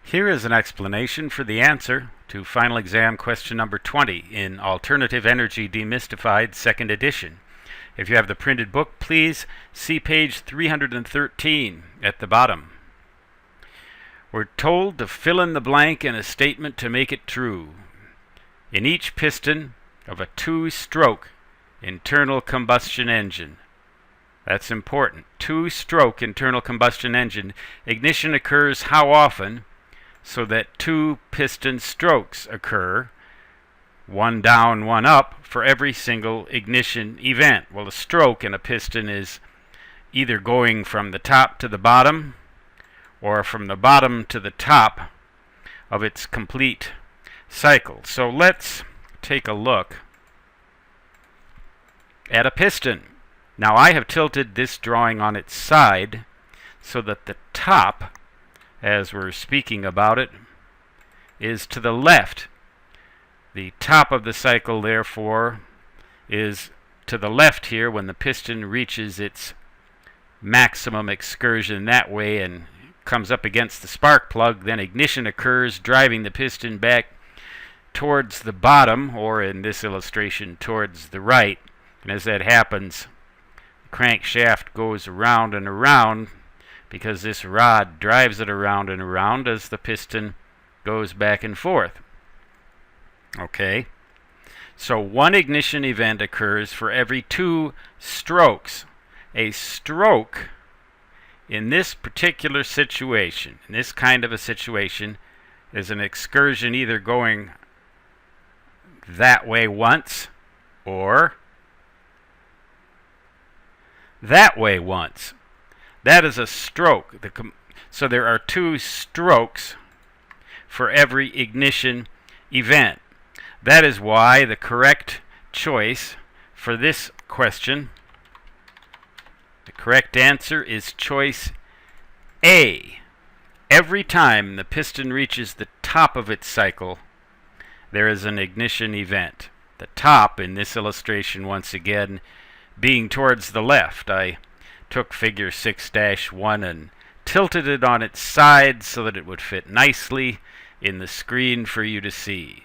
Here is an explanation for the answer to final exam question number 20 in Alternative Energy Demystified 2nd edition. If you have the printed book, please see page 313 at the bottom. We're told to fill in the blank in a statement to make it true. In each piston of a two-stroke internal combustion engine. That's important. Two-stroke internal combustion engine. Ignition occurs how often? So that two piston strokes occur, one down, one up, for every single ignition event. Well, a stroke in a piston is either going from the top to the bottom or from the bottom to the top of its complete cycle. So let's take a look at a piston. Now I have tilted this drawing on its side so that the top, as we're speaking about it, is to the left. The top of the cycle, therefore, is to the left here when the piston reaches its maximum excursion that way and comes up against the spark plug. Then ignition occurs, driving the piston back towards the bottom, or in this illustration, towards the right. And as that happens, the crankshaft goes around and around, because this rod drives it around and around as the piston goes back and forth. Okay, so one ignition event occurs for every two strokes. A stroke in this particular situation, in this kind of a situation, is an excursion either going that way once or that way once. That is a stroke. So there are two strokes for every ignition event. That is why the correct choice for this question, the correct answer is choice A. Every time the piston reaches the top of its cycle, there is an ignition event. The top in this illustration, once again, being towards the left. I took figure 6-1 and tilted it on its side so that it would fit nicely in the screen for you to see.